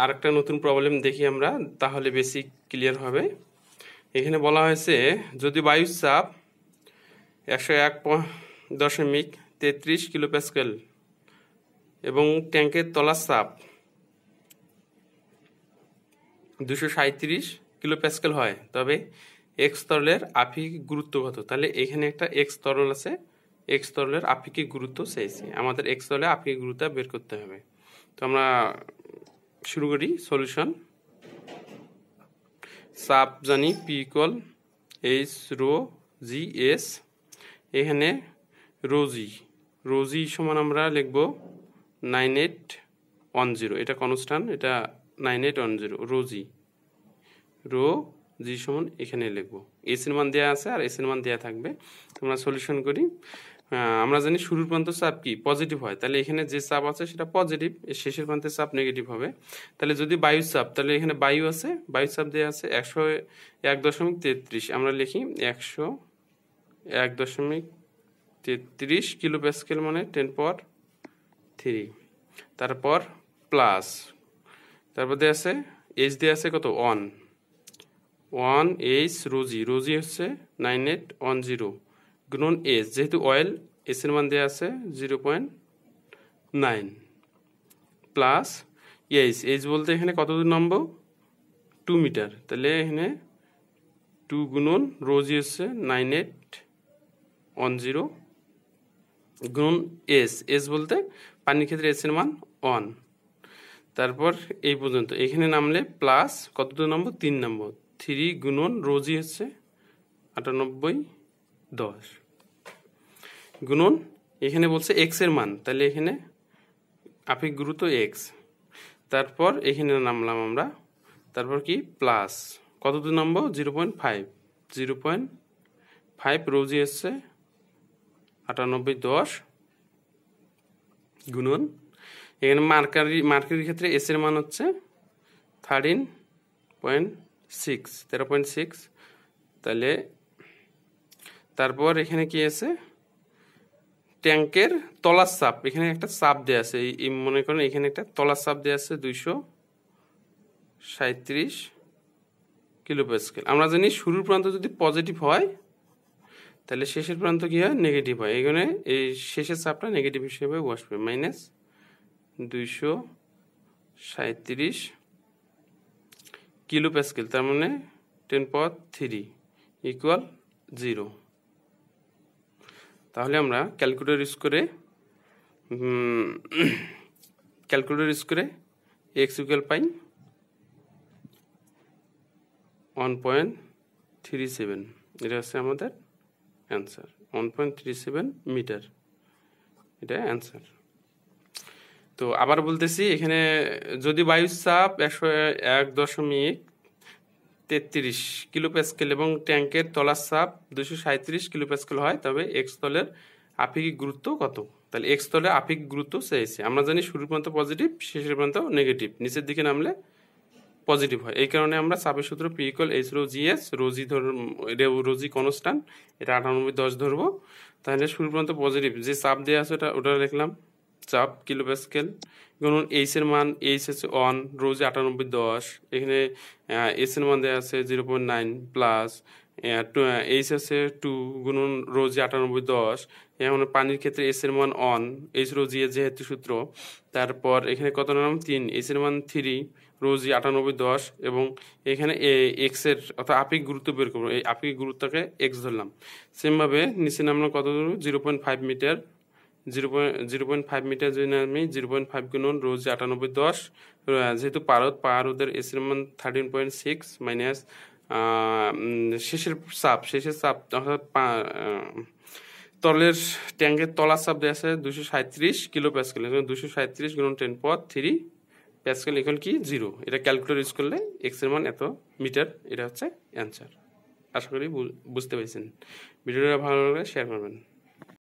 আরেকটা নতুন প্রবলেম দেখি আমরা, তাহলে বেশি ক্লিয়ার হবে। এখানে বলা হয়েছে যদি বায়ুর চাপ 101.33 কিলো প্যাসকেল এবং ট্যাঙ্কের তলার চাপ 237 কিলো প্যাসকেল হয়, তবে এক্স তরলের আপেক্ষিক গুরুত্ব কত? তাহলে এখানে একটা এক্স তরল আছে, এক্স তরলের আপেক্ষিক গুরুত্ব চাইছি, আমাদের এক্স তরলের আপেক্ষিক গুরুত্ব বের করতে হবে। তো আমরা শুরু করি সলিউশন। চাপ জানি পি ইকুয়াল এইচ রো জি এস। এখানে রোজি সমান আমরা লিখব 9810, এটা কনস্ট্যান্ট, এটা 9810 রো জি সমান এখানে লিখবো। এস এর মান দেওয়া আছে আর এস এর মান দেওয়া থাকবে। আমরা সলিউশন করি। আমরা জানি শুরুর প্রান্ত চাপ কি পজিটিভ হয়, তাহলে এখানে যে চাপ আছে সেটা পজিটিভ, শেষের প্রান্তের চাপ নেগেটিভ হবে। তাহলে যদি বায়ুর চাপ, তাহলে এখানে বায়ু আছে, বায়ুর চাপ দেওয়া আছে 101.33, আমরা লিখি 101.33 কিলো প্যাসকেল মানে 10^3। তারপর প্লাস, তারপর দেওয়া আছে এইচ দেওয়া আছে কত 1 এইচ রোজি হচ্ছে 9810 গুণন এস, যেহেতু অয়েল এস এর মান দেওয়া আছে 0.9 প্লাস এইচ বলতে এখানে কত দূর নামবো 2 মিটার, তাহলে এখানে 2 গুণন রোজি হচ্ছে 9810 গুণন এস বলতে পানির ক্ষেত্রে এস এর মান 1। তারপর এই পর্যন্ত এখানে নামলে প্লাস কত দূর নামবো 3 নামবো, 3 গুণন রোজি হচ্ছে 9810 গুণন এখানে বলছে এক্স এর মান, তাহলে এখানে আপেক্ষিক গুরুত্ব এক্স। তারপর এখানে নামলাম আমরা, তারপর কি প্লাস কত দূর নামবো 0.5 রোজি হচ্ছে 9810 গুণন এখানে মার্কারির ক্ষেত্রে এস এর মান হচ্ছে 13.6, তাহলে তারপর এখানে কি আছে ট্যাঙ্কের তলার চাপ, এখানে একটা চাপ দেওয়া আছে, এই মনে করেন এখানে একটা তলার চাপ দেওয়া আছে 237 কিলো প্যাসকেল। আমরা জানি শুরুর প্রান্ত যদি পজিটিভ হয় তাহলে শেষের প্রান্ত কি হয় নেগেটিভ হয়, এখানে এই শেষের চাপটা নেগেটিভ হিসেবে বসবে, -237 কিলো প্যাসকেল, তার মানে 10^3 ইকুয়াল 0। তাহলে আমরা ক্যালকুলেটর ইউজ করে এক্স ইকুয়াল পাই 1.37, এটা হচ্ছে আমাদের অ্যান্সার, 1.37 মিটার, এটা অ্যান্সার। তো আবার বলতেছি, এখানে যদি বায়ুর চাপ 101.33 কিলো প্যাসকেল এবং ট্যাঙ্কের তলার চাপ 237 কিলো প্যাসকেল হয়, তবে এক্স তলের আপেক্ষিক গুরুত্ব কত? তাহলে এক্স তলের আপেক্ষিক গুরুত্ব চাইছে। আমরা জানি শুরুর প্রান্ত পজিটিভ, শেষের প্রান্ত নেগেটিভ, নিচের দিকে নামলে পজিটিভ হয়, এই কারণে আমরা চাপের সূত্র পি ইকুয়াল এইচ রো জি এস, রোজি কনস্ট্যান্ট, এটা 9810 ধরবো। তাহলে শুরুর প্রান্ত পজিটিভ, যে চাপ দেওয়া আছে ওটা লিখলাম, চাপ কিলো প্যাসকেল গুণন এইচ এর মান, এইচ হচ্ছে 1, রোজি 9810, এখানে এস এর মান দেওয়া আছে 0.9 প্লাস এইচ আছে 2 গুণন রোজি 9810, এখন পানির ক্ষেত্রে এস এর মান 1, এইচ রোজি এর যেহেতু সূত্র। তারপর এখানে কত নাম 3, এইচ এর মান 3, রোজি 9810, এবং এখানে এক্স এর অর্থাৎ আপেক্ষিক গুরুত্ব বের করবো, এই আপেক্ষিক গুরুত্বকে এক্স ধরলাম। সেমভাবে নিচে নামলাম কত দূর 0.5 মিটার, 0.5 মিটার যদি আমি 0.5 গুণন রোজি 9810, যেহেতু পারদের এস এর মান 13.6 মাইনাস শেষের চাপ অর্থাৎ তলের ট্যাঙ্কের তলার চাপ দেওয়া আছে 237 কিলো প্যাসকেল, 237 গুণন 10^3 প্যাসকেল ইকুয়াল কি 0। এটা ক্যালকুলেটর ইউজ করলে এক্স এর মান এত মিটার, এটা হচ্ছে অ্যান্সার। আশা করি বুঝতে পেরেছেন। ভিডিওটা ভালো লাগলে শেয়ার করবেন।